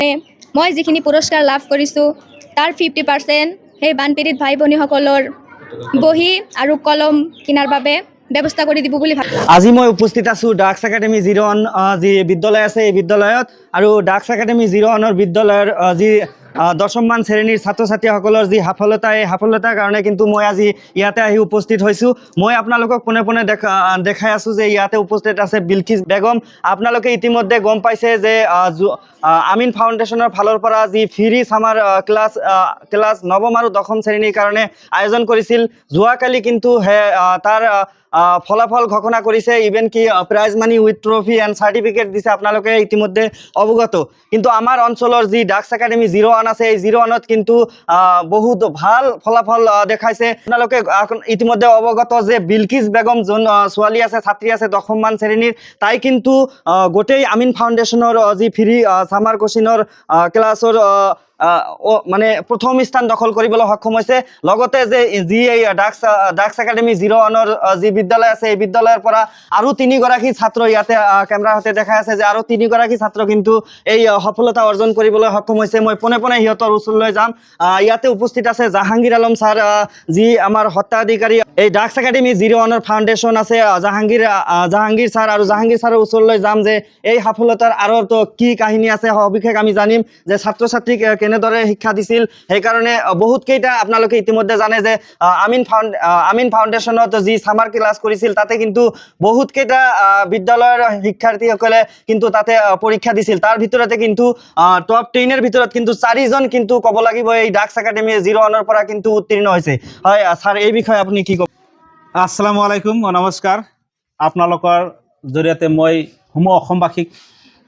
মই যিখিনি পুৰস্কাৰ লাভ কৰিছোঁ তাৰ 50% সেই বানপীড়িত ভাই ভনীসকলৰ বহি আৰু কলম কিনাৰ বাবে ব্যৱস্থা কৰি দিব বুলি ভাবোঁ। আজি মই উপস্থিত আছোঁ ডাক্স একাডেমি 01 যি বিদ্যালয় আছে এই বিদ্যালয়ত আৰু ডাক্স একাডেমি 01 বিদ্যালয়ৰ যি দশমমান শ্ৰেণীৰ ছাত্ৰ ছাত্ৰীসকলৰ যি সফলতা এই সফলতাৰ কাৰণে কিন্তু মই আজি ইয়াতে আহি উপস্থিত হৈছোঁ। মই আপোনালোকক পোনে পোনে দেখাই আছোঁ যে ইয়াতে উপস্থিত আছে বিলকিছ বেগম। আপোনালোকে ইতিমধ্যে গম পাইছে যে আমিন ফাউণ্ডেশ্যনৰ ফালৰ পৰা যি ফ্ৰী ছামাৰ ক্লাছ নৱম আৰু দশম শ্ৰেণীৰ কাৰণে আয়োজন কৰিছিল। যোৱাকালি কিন্তু তাৰ ফলাফল ঘোষণা কৰিছে, ইভেন কি prize money with trophy and certificate দিছে, আপোনালোকে ইতিমধ্যে অৱগত। কিন্তু আমাৰ অঞ্চলৰ যি ডাক্স একাডেমি 01 আছে এই 01ত কিন্তু বহুত ভাল ফলাফল দেখাইছে। আপোনালোকে ইতিমধ্যে অৱগত যে বিলকিছ বেগম যোন ছোৱালী আছে, ছাত্ৰী আছে দশমমান শ্ৰেণীৰ, তাই কিন্তু গোটেই আমিন ফাউণ্ডেশ্যনৰ যি ফ্ৰী ছামাৰ কোচিঙৰ ক্লাছৰ মানে প্ৰথম স্থান দখল কৰিবলৈ সক্ষম হৈছে। লগতে যে যি এই ডাক্স একাডেমি 01ৰ যি বিদ্যালয় আছে এই বিদ্যালয়ৰ পৰা আৰু 3গৰাকী ছাত্ৰ ইয়াতে কেমেৰাৰ সৈতে দেখাই আছে যে আৰু 3গৰাকী ছাত্ৰ কিন্তু এই সফলতা অৰ্জন কৰিবলৈ সক্ষম হৈছে। মই পোনে পোনে সিহঁতৰ ওচৰলৈ যাম। ইয়াতে উপস্থিত আছে জাহাংগীৰ আলম ছাৰ, যি আমাৰ সত্তাধিকাৰী এই ডাক্স একাডেমি 01ৰ ফাউণ্ডেশ্যন আছে। জাহাংগীৰ ছাৰ আৰু জাহাংগীৰ ছাৰৰ ওচৰলৈ যাম যে এই সফলতাৰ আঁৰত কি কাহিনী আছে সবিশেষ আমি জানিম, যে ছাত্ৰ ছাত্ৰীক কেনেদৰে শিক্ষা দিছিল। সেইকাৰণে বহুতকেইটা আপোনালোকে ইতিমধ্যে জানে যে আমিন ফাউণ্ডেশ্যনত যি ছামাৰ ক্লাছ কৰিছিল তাতে কিন্তু বহুতকেইটা বিদ্যালয়ৰ শিক্ষাৰ্থীসকলে কিন্তু তাতে পৰীক্ষা দিছিল। তাৰ ভিতৰতে কিন্তু টপ 10ৰ ভিতৰত কিন্তু 4জন কিন্তু ক'ব লাগিব এই ডাক্স একাডেমি 01ৰ পৰা কিন্তু উত্তীৰ্ণ হৈছে। হয় ছাৰ, এই বিষয়ে আপুনি কি ক'ব? আসসালামু আলাইকুম, নমস্কাৰ। আপোনালোকৰ জৰিয়তে মই সমূহ অসমবাসীক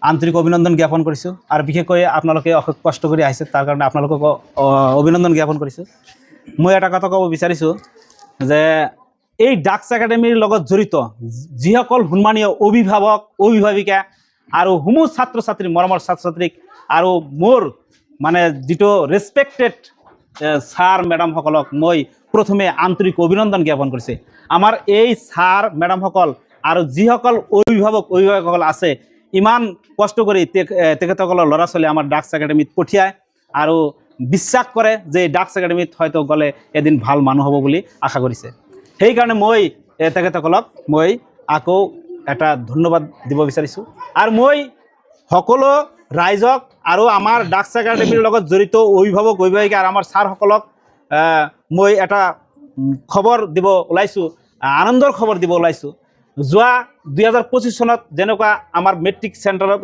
আন্তৰিক অভিনন্দন জ্ঞাপন কৰিছোঁ আৰু বিশেষকৈ আপোনালোকে অশেষ কষ্ট কৰি আহিছে তাৰ কাৰণে আপোনালোকক অভিনন্দন জ্ঞাপন কৰিছোঁ। মই এটা কথা ক'ব বিচাৰিছোঁ যে এই ডাক্স একাডেমিৰ লগত জড়িত যিসকল সন্মানীয় অভিভাৱক অভিভাৱিকা আৰু সমূহ ছাত্ৰ ছাত্ৰী, মৰমৰ ছাত্ৰ ছাত্ৰীক আৰু মোৰ মানে যিটো ৰেচপেক্টেড ছাৰ মেডামসকলক মই প্ৰথমে আন্তৰিক অভিনন্দন জ্ঞাপন কৰিছোঁ। আমাৰ এই ছাৰ মেডামসকল আৰু যিসকল অভিভাৱকসকল আছে, ইমান কষ্ট কৰি তেখেতসকলৰ ল'ৰা ছোৱালী আমাৰ ডাক্স একাডেমিত পঠিয়ায় আৰু বিশ্বাস কৰে যে ডাক্স একাডেমিত হয়তো গ'লে এদিন ভাল মানুহ হ'ব বুলি আশা কৰিছে। সেইকাৰণে মই তেখেতসকলক মই আকৌ এটা ধন্যবাদ দিব বিচাৰিছোঁ। আৰু মই সকলো ৰাইজক আৰু আমাৰ ডাক্স একাডেমিৰ লগত জড়িত অভিভাৱক অভিভাৱিকা আৰু আমাৰ ছাৰসকলক মই এটা খবৰ দিব ওলাইছোঁ, আনন্দৰ খবৰ দিব ওলাইছোঁ। যোৱা 2025 চনত যেনেকুৱা আমাৰ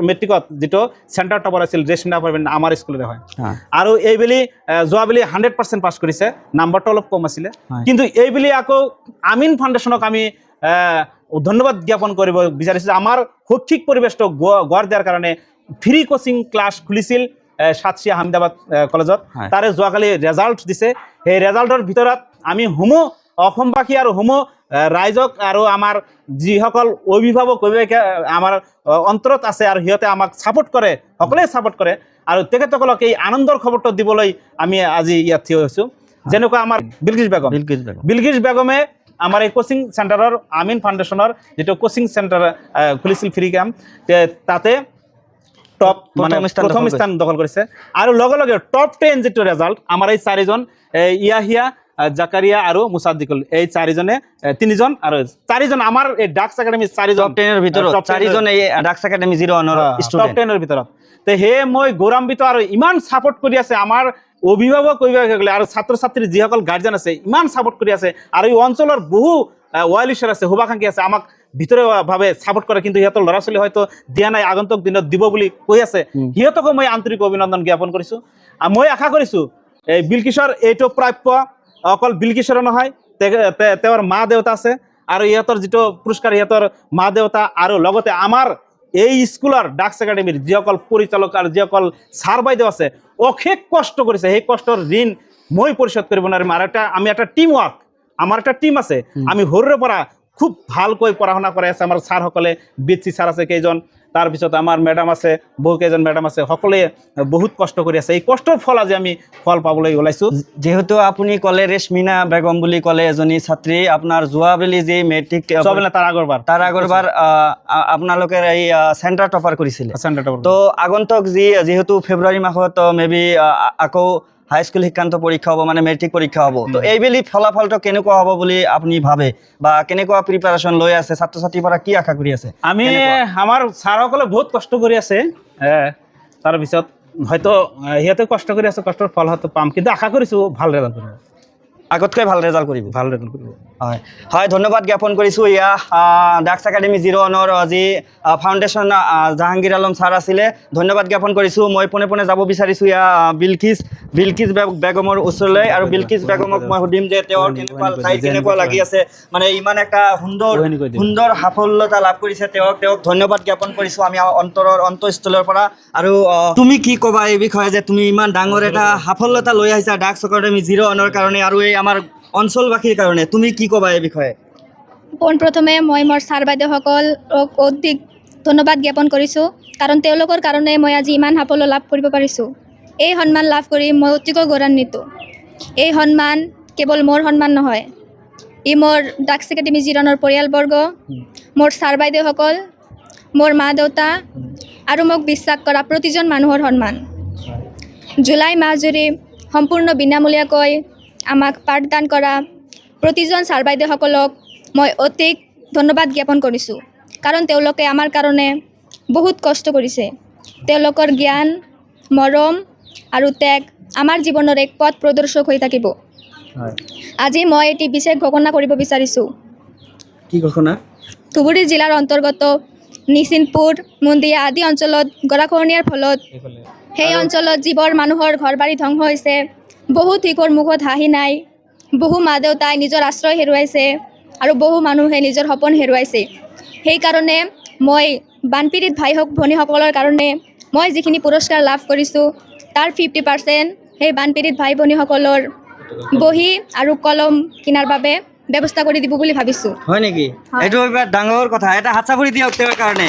মেট্ৰিকত যিটো চেণ্টাৰ টপাৰ আছিল ৰেশমিনা পাৰভিন আমাৰ স্কুলতে হয়, আৰু এইবেলি যোৱাবেলি 100% পাছ কৰিছে, নাম্বাৰটো অলপ কম আছিলে। কিন্তু এইবেলি আকৌ আমিন ফাউণ্ডেশ্যনক আমি ধন্যবাদ জ্ঞাপন কৰিব বিচাৰিছোঁ। আমাৰ শৈক্ষিক পৰিৱেশটো গঢ় দিয়াৰ কাৰণে ফ্ৰী কোচিং ক্লাছ খুলিছিল সাতশিয়া আহমেদাবাদ কলেজত, তাৰে যোৱাকালি ৰেজাল্ট দিছে। সেই ৰেজাল্টৰ ভিতৰত আমি সমূহ অসমবাসী আৰু সমূহ ৰাইজক আৰু আমাৰ যিসকল অভিভাৱক অভিভাৱিকা আমাৰ অন্তৰত আছে আৰু সিহঁতে আমাক ছাপোৰ্ট কৰে, সকলোৱে ছাপোৰ্ট কৰে, আৰু তেখেতসকলক এই আনন্দৰ খবৰটো দিবলৈ আমি আজি ইয়াত থিয় হৈছোঁ। যেনেকুৱা আমাৰ বিলকিছ বেগমে আমাৰ এই কোচিং চেণ্টাৰৰ আমিন ফাউণ্ডেশ্যনৰ যিটো কোচিং চেণ্টাৰ খুলিছিল ফ্ৰী কেম্প, তাতে টপ মানে প্ৰথম স্থান দখল কৰিছে। আৰু লগে লগে টপ 10 যিটো ৰেজাল্ট আমাৰ এই 4জন, ইয়াহিয়া, জাকাৰিয়া আৰু মুছাদ্দিকুল, এই 3জন আৰু 4জন আমাৰ এই ডাক্স একাডেমি 4জন টপ 10ৰ ভিতৰত 4জন এই ডাক্স একাডেমি 01ৰ টপ 10ৰ ভিতৰত। তে সেয়ে মই গৌৰৱান্বিত আৰু ইমান ছাপোৰ্ট কৰি আছে আমাৰ অভিভাৱক অভিভাৱকসকলে আৰু ছাত্ৰ ছাত্ৰীৰ যিসকল গাৰ্জেন আছে, ইমান ছাপোৰ্ট কৰি আছে। আৰু এই অঞ্চলৰ বহু ৱাইলিছাৰ আছে, শুভাকাংক্ষী আছে, আমাক ভিতৰুৱাভাৱে ছাপোৰ্ট কৰে, কিন্তু সিহঁতৰ ল'ৰা ছোৱালী হয়তো দিয়া নাই, আগন্তুক দিনত দিব বুলি কৈ আছে। সিহঁতকো মই আন্তৰিক অভিনন্দন জ্ঞাপন কৰিছোঁ। মই আশা কৰিছোঁ এই বিলকিছৰ এইটো প্ৰাপ্য, অকল বিলকিছৰো নহয়, তেওঁৰ মা দেউতা আছে আৰু ইহঁতৰ যিটো পুৰস্কাৰ ইহঁতৰ মা দেউতা আৰু লগতে আমাৰ এই স্কুলৰ ডাক্স একাডেমিৰ যিসকল পৰিচালক আৰু যিসকল ছাৰ বাইদেউ আছে, অশেষ কষ্ট কৰিছে। সেই কষ্টৰ ঋণ মই পৰিশোধ কৰিব নোৱাৰিম। আৰু আমি এটা টিম ৱৰ্ক, আমাৰ এটা টিম আছে, আমি সৰুৰে পৰা খুব ভালকৈ পঢ়া শুনা কৰাই আছে আমাৰ ছাৰসকলে। বিএসসি ছাৰ আছে কেইজন, তাৰপিছত আমাৰ মেডাম আছে, বহুকেইজন মেডাম আছে, সকলোৱে বহুত কষ্ট কৰি আছে। এই কষ্টৰ ফল আজি আমি ফল পাবলৈ ওলাইছোঁ। যেহেতু আপুনি ক'লে ৰেশমিনা বেগম বুলি ক'লে এজনী ছাত্ৰী, আপোনাৰ যোৱাবেলি যি মেট্ৰিক তাৰ আগৰবাৰ আপোনালোকে এই চেণ্টাৰ টপাৰ কৰিছিলে। তো আগন্তুক যিহেতু ফেব্ৰুৱাৰী মাহত মে বি আকৌ হাইস্কুল শিক্ষান্ত পৰীক্ষা হ'ব, মানে মেট্ৰিক পৰীক্ষা হ'ব। তো এইবেলি ফলাফলটো কেনেকুৱা হ'ব বুলি আপুনি ভাবে, বা কেনেকুৱা প্ৰিপাৰেশ্যন লৈ আছে, ছাত্ৰ ছাত্ৰীৰ পৰা কি আশা কৰি আছে? আমাৰ ছাৰসকলে বহুত কষ্ট কৰি আছে, তাৰপিছত হয়তো সিহঁতে কষ্ট কৰি আছে, কষ্টৰ ফল হয়তো পাম, কিন্তু আশা কৰিছোঁ ভাল ৰেজাল্ট কৰিব, আগতকৈ ভাল ৰেজাল্ট কৰিব। হয় হয়, ধন্যবাদ জ্ঞাপন কৰিছোঁ। এয়া ডাক্স একাডেমি 01ৰ যি ফাউণ্ডেশ্যন জাহাংগীৰ আলম ছাৰ আছিলে, ধন্যবাদ জ্ঞাপন কৰিছোঁ। মই পোনে পোনে যাব বিচাৰিছোঁ এয়া বিলকিছ বেগমৰ ওচৰলৈ, আৰু বিলকিছ বেগমক মই সুধিম যে তেওঁৰ কেনেকুৱা লাগি আছে, মানে ইমান এটা সুন্দৰ সাফল্যতা লাভ কৰিছে। তেওঁক ধন্যবাদ জ্ঞাপন কৰিছোঁ আমি অন্তঃস্থলৰ পৰা। আৰু তুমি কি ক'বা এই বিষয়ে, যে তুমি ইমান ডাঙৰ এটা সাফল্যতা লৈ আহিছা ডাক্স একাডেমি 01ৰ কাৰণে, আৰু এই আমাৰ অঞ্চলবাসীৰ কাৰণে তুমি কি ক'বা এই বিষয়ে? পোনপ্ৰথমে মই মোৰ ছাৰ বাইদেউসকলক অধিক ধন্যবাদ জ্ঞাপন কৰিছোঁ, কাৰণ তেওঁলোকৰ কাৰণে মই আজি ইমান সাফল্য লাভ কৰিব পাৰিছোঁ। এই সন্মান লাভ কৰি মই অতিকৈ গৌৰৱান্বিত। এই সন্মান কেৱল মোৰ সন্মান নহয়, ই মোৰ ডাক্স একাডেমি 01ৰ পৰিয়ালবৰ্গ, মোৰ ছাৰ বাইদেউসকল, মোৰ মা দেউতা আৰু মোক বিশ্বাস কৰা প্ৰতিজন মানুহৰ সন্মান। জুলাই মাহ জুৰি সম্পূৰ্ণ বিনামূলীয়াকৈ আমাক পাঠদান কৰা প্ৰতিজন ছাৰ বাইদেউসকলক মই অধিক ধন্যবাদ জ্ঞাপন কৰিছোঁ, কাৰণ তেওঁলোকে আমাৰ কাৰণে বহুত কষ্ট কৰিছে। তেওঁলোকৰ জ্ঞান, মৰম আৰু ত্যাগ আমাৰ জীৱনৰ এক পথ প্ৰদৰ্শক হৈ থাকিব। আজি মই এটি বিশেষ ঘোষণা কৰিব বিচাৰিছোঁ। কি ঘোষণা? ধুবুৰী জিলাৰ অন্তৰ্গত নিচিনপুৰ, মুণ্ডিয়া আদি অঞ্চলত গৰাখহনীয়াৰ ফলত সেই অঞ্চলত যিবোৰ মানুহৰ ঘৰ বাৰী ধ্বংস হৈছে, বহু শিশুৰ মুখত হাঁহি নাই, বহু মা দেউতাই নিজৰ আশ্ৰয় হেৰুৱাইছে, আৰু বহু মানুহে নিজৰ সপোন হেৰুৱাইছে। সেইকাৰণে মই বানপীড়িত ভাই ভনীসকলৰ কাৰণে মই যিখিনি পুৰস্কাৰ লাভ কৰিছোঁ, তাৰ 50% সেই বানপীড়িত ভাই ভনীসকলৰ বহি আৰু কলম কিনাৰ বাবে ব্যৱস্থা কৰি দিব বুলি ভাবিছোঁ। হয় নেকি? এইটো এবাৰ ডাঙৰ কথা, এটা হাত চাপৰি দিয়ক তেওঁৰ কাৰণে।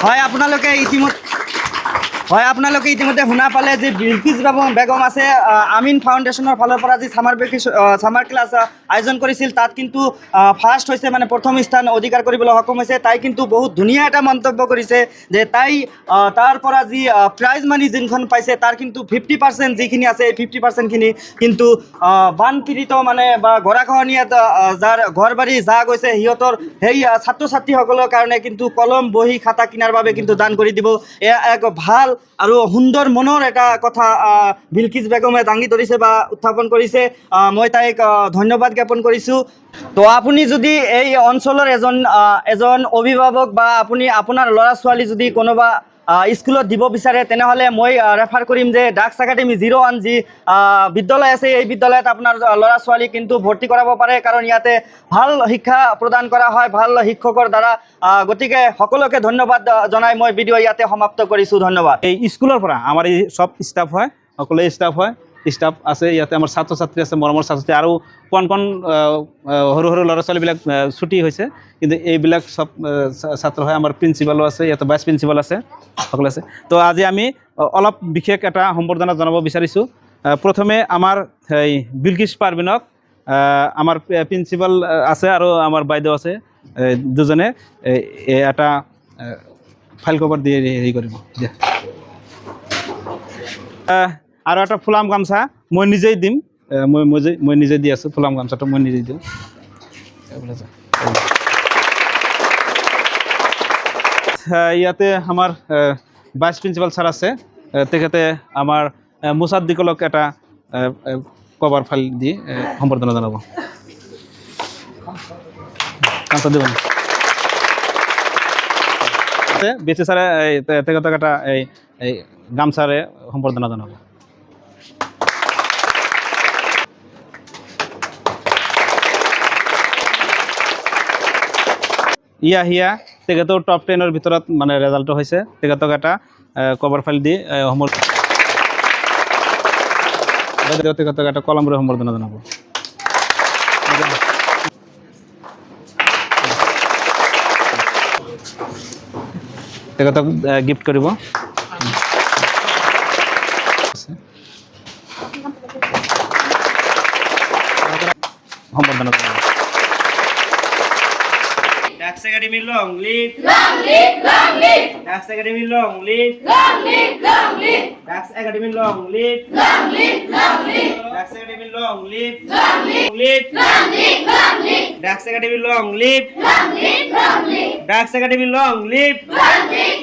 হয়, আপোনালোকে ইতিমধ্যে শুনা পালে যে বিলকিছ বেগম আছে, আমিন ফাউণ্ডেশ্যনৰ ফালৰ পৰা যি ছামাৰ ক্লাছ আয়োজন কৰিছিল, তাত কিন্তু ফাৰ্ষ্ট হৈছে, মানে প্ৰথম স্থান অধিকাৰ কৰিবলৈ সক্ষম হৈছে। তাই কিন্তু বহুত ধুনীয়া এটা মন্তব্য কৰিছে যে তাই তাৰ পৰা যি প্ৰাইজ মানি যোনখন পাইছে, তাৰ কিন্তু 50% যিখিনি আছে, এই 50%খিনি কিন্তু বানপীড়িত মানে বা গৰাখহনীয়াত যাৰ ঘৰ বাৰী যা গৈছে, সিহঁতৰ সেই ছাত্ৰ ছাত্ৰীসকলৰ কাৰণে কিন্তু কলম, বহী, খাতা কিনাৰ বাবে কিন্তু দান কৰি দিব। এয়া এক ভাল আৰু সুন্দৰ মনৰ এটা কথা বিলকিছ বেগমে দাঙি ধৰিছে বা উত্থাপন কৰিছে। মই তাইক ধন্যবাদ জ্ঞাপন কৰিছোঁ। তো আপুনি যদি এই অঞ্চলৰ এজন অভিভাৱক বা আপোনাৰ ল'ৰা ছোৱালী যদি কোনোবা স্কুলত দিব বিচাৰে, তেনেহ'লে মই ৰেফাৰ কৰিম যে ডাক্স একাডেমি 01 যি বিদ্যালয় আছে, এই বিদ্যালয়ত আপোনাৰ ল'ৰা ছোৱালী কিন্তু ভৰ্তি কৰাব পাৰে, কাৰণ ইয়াতে ভাল শিক্ষা প্ৰদান কৰা হয় ভাল শিক্ষকৰ দ্বাৰা। গতিকে সকলোকে ধন্যবাদ জনাই মই ভিডিঅ' ইয়াতে সমাপ্ত কৰিছোঁ। ধন্যবাদ। এই স্কুলৰ পৰা আমাৰ এই চব ষ্টাফ হয়, সকলোৱে ষ্টাফ আছে ইয়াতে, আমাৰ ছাত্ৰ ছাত্ৰী আছে, মৰমৰ ছাত্ৰ ছাত্ৰী, আৰু কণ সৰু ল'ৰা ছোৱালীবিলাক ছুটি হৈছে, কিন্তু এইবিলাক চব ছাত্ৰ হয়। আমাৰ প্ৰিন্সিপালো আছে ইয়াতে, ভাইচ প্ৰিন্সিপাল আছে, সকলো আছে। তো আজি আমি অলপ বিশেষ এটা সম্বৰ্ধনা জনাব বিচাৰিছোঁ। প্ৰথমে আমাৰ এই বিলকিছ পাৰভিনক, আমাৰ প্ৰিন্সিপাল আছে আৰু আমাৰ বাইদেউ আছে, দুজনে এটা ফাইল কভাৰ দিয়ে হেৰি কৰিব দিয়া। আৰু এটা ফুলাম গামছা মই নিজেই দিম, মই নিজে দি আছোঁ, ফুলাম গামছাটো মই নিজেই দিওঁ। ইয়াতে আমাৰ ভাইচ প্ৰিন্সিপাল ছাৰ আছে, তেখেতে আমাৰ মুছাদ্দিকলক এটা কভাৰ ফাইল দি সম্বৰ্ধনা জনাব। বেছি ছাৰে তেখেতক এটা এই গামছাৰে সম্বৰ্ধনা জনাব। হিয়া তেখেতৰ টপ 10ৰ ভিতৰত মানে ৰেজাল্টটো হৈছে, তেখেতক এটা কভাৰ ফাইল দি তেখেতক এটা কলমৰে সম্বৰ্ধনা জনাব। তেখেতক গিফ্ট কৰিব। সম্বৰ্ধনা কৰিব। Dux Academy long live, long live, long live. Dux Academy long live, long live, long live. Dux Academy long live, long live, long live. Dux Academy long live, long live, long live, long live. Dux Academy long live, long live, long live. Dux Academy long live, long live.